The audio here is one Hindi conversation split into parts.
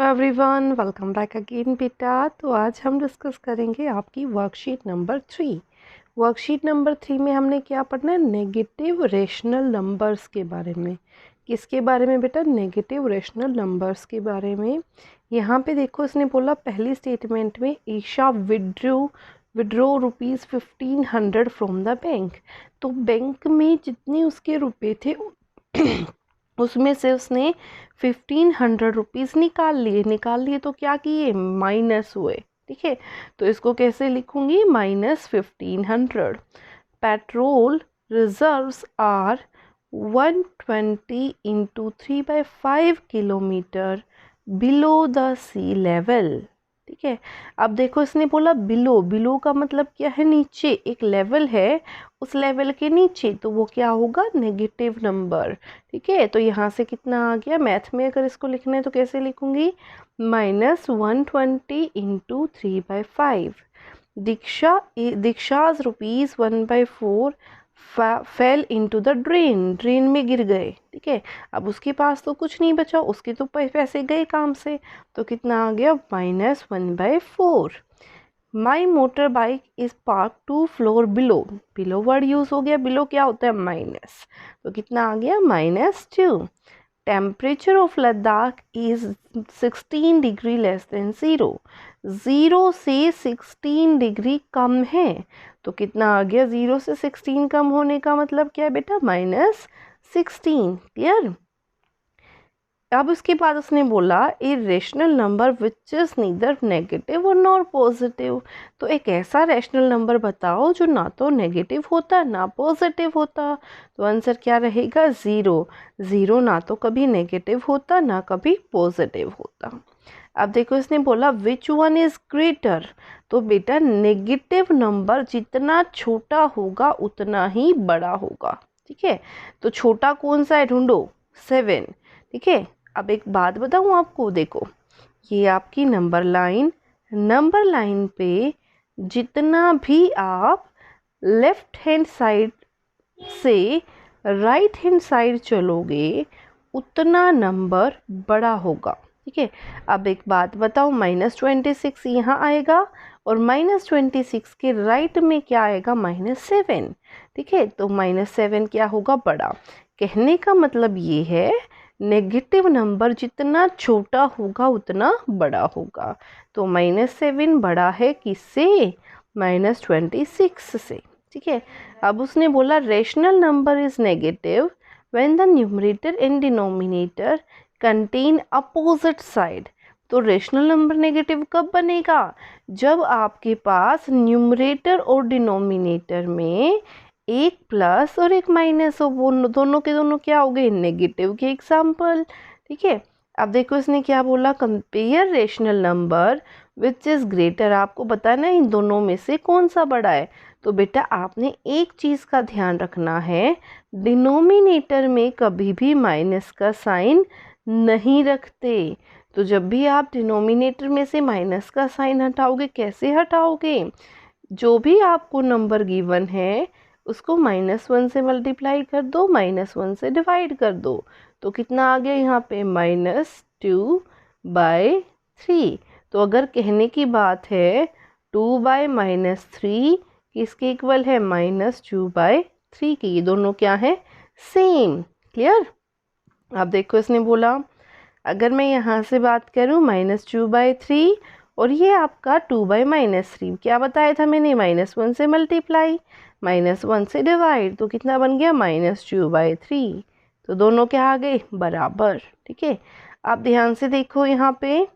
एवरीवन, वेलकम बैक अगेन बेटा। तो आज हम डिस्कस करेंगे आपकी वर्कशीट नंबर 3। वर्कशीट नंबर 3 में हमने क्या पढ़ना है? नेगेटिव रेशनल नंबर्स के बारे में। किसके बारे में बेटा? नेगेटिव रेशनल नंबर्स के बारे में। यहाँ पे देखो, इसने बोला पहली स्टेटमेंट में Isha withdrew rupees 1500 from the bank. तो बैंक में जितने उसके रुपए थे उसमें से उसने 1500 रुपीज़ निकाल लिए तो क्या किए? माइनस हुए। ठीक है, तो इसको कैसे लिखूंगी? -1500। Petrol reserves are 120 into 3/5 kilometre below the sea level. ठीक है, अब देखो इसने बोला बिलो का मतलब क्या है? नीचे। एक लेवल है, उस लेवल के नीचे, तो वो क्या होगा? Negative number. ठीक है, तो यहाँ से कितना आ गया? मैथ में अगर इसको लिखना है तो कैसे लिखूंगी? -120 into 3/5। Diksha's rupees 1/4 fell into the drain में गिर गए। ठीक है, अब उसके पास तो कुछ नहीं बचा, उसके तो पैसे गए काम से, तो कितना आ गया? -1/4। My motorbike is park 2 floor below word use हो गया। बिलो क्या होता है? माइनस, तो कितना आ गया? -2। Temperature of Ladakh is 16 degree less than 0 से 16 डिग्री कम है, तो कितना आ गया? 0 से 16 कम होने का मतलब क्या है बेटा? -16। क्लियर? अब उसके बाद उसने बोला a rational number which is neither negative और नॉर पॉजिटिव। तो एक ऐसा रेशनल नंबर बताओ जो ना तो नेगेटिव होता ना पॉजिटिव होता। तो आंसर क्या रहेगा? 0 ना तो कभी नेगेटिव होता ना कभी पॉजिटिव होता। अब देखो इसने बोला विच वन इज ग्रेटर। तो बेटा नेगेटिव नंबर जितना छोटा होगा उतना ही बड़ा होगा। ठीक है, तो छोटा कौन सा है? ढूंढो। 7। ठीक है, अब एक बात बताऊं आपको, देखो ये आपकी नंबर लाइन पे जितना भी आप लेफ्ट हैंड साइड से राइट हैंड साइड चलोगे उतना नंबर बड़ा होगा। ठीक है, अब एक बात बताओ, -26 यहाँ आएगा और -26 के राइट में क्या आएगा? -7। ठीक है, तो -7 क्या होगा? बड़ा। कहने का मतलब ये है नेगेटिव नंबर जितना छोटा होगा उतना बड़ा होगा। तो -7 बड़ा है किससे? -26 से। ठीक है, अब उसने बोला rational number is negative when the numerator and denominator contain opposite side. तो रेशनल नंबर नेगेटिव कब बनेगा? जब आपके पास न्यूमरेटर और डिनोमिनेटर में एक प्लस और एक माइनस हो, वो दोनों के दोनों क्या हो गए? नेगेटिव के एग्जाम्पल। ठीक है, अब देखो इसने क्या बोला? Compare rational number which is greater. आपको बताना है इन दोनों में से कौन सा बड़ा है। तो बेटा आपने एक चीज का ध्यान रखना है, डिनोमिनेटर में कभी भी माइनस का साइन नहीं रखते। तो जब भी आप डिनोमिनेटर में से माइनस का साइन हटाओगे, कैसे हटाओगे? जो भी आपको नंबर गिवन है उसको -1 से मल्टीप्लाई कर दो, -1 से डिवाइड कर दो, तो कितना आ गया यहाँ पे? -2/3। तो अगर कहने की बात है 2/-3 किसके इक्वल है? -2/3 की। ये दोनों क्या है? सेम। क्लियर? अब देखो इसने बोला अगर मैं यहाँ से बात करूँ -2/3 और ये आपका 2/-3, क्या बताया था मैंने? -1 से मल्टीप्लाई, -1 से डिवाइड, तो कितना बन गया? -2/3। तो दोनों क्या आ गए? बराबर। ठीक है, आप ध्यान से देखो यहाँ पे।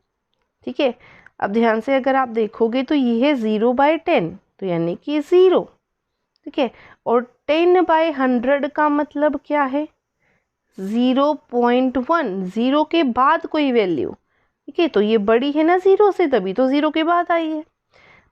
ठीक है, अब ध्यान से अगर आप देखोगे तो ये है 0/10, तो यानी कि 0। ठीक है, और 10/100 का मतलब क्या है? 0.1, 0 के बाद कोई वैल्यू। ठीक है, तो ये बड़ी है ना 0 से, तभी तो 0 के बाद आई है।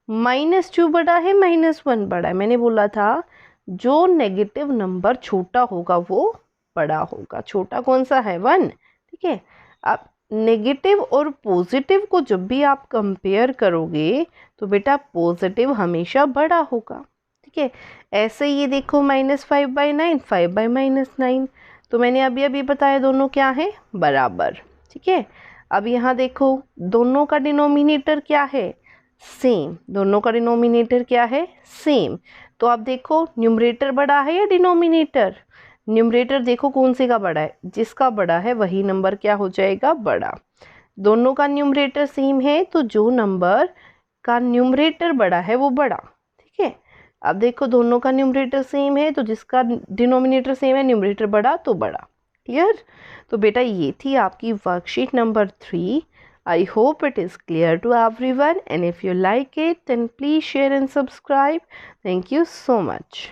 -2 बड़ा है, -1 बड़ा है। मैंने बोला था जो नेगेटिव नंबर छोटा होगा वो बड़ा होगा। छोटा कौन सा है? 1। ठीक है, अब नेगेटिव और पॉजिटिव को जब भी आप कंपेयर करोगे तो बेटा पॉजिटिव हमेशा बड़ा होगा। ठीक है, ऐसे ये देखो -5/9, 5/-9, तो मैंने अभी बताया दोनों क्या है? बराबर। ठीक है, अब यहाँ देखो दोनों का डिनोमिनेटर क्या है, सेम। दोनों का डिनोमिनेटर क्या है, सेम। तो आप देखो न्यूमरेटर बड़ा है या डिनोमिनेटर, न्यूमरेटर देखो कौन से का बड़ा है, जिसका बड़ा है वही नंबर क्या हो जाएगा, बड़ा। दोनों का न्यूमरेटर सेम है तो जो नंबर का न्यूमरेटर बड़ा है वो बड़ा, ठीक है। अब देखो दोनों का न्यूमरेटर सेम है तो जिसका डिनोमिनेटर सेम है, न्यूमरेटर बड़ा तो बड़ा। क्लियर। तो बेटा ये थी आपकी worksheet number 3। I hope it is clear to everyone, and if you like it then please share and subscribe. Thank you so much.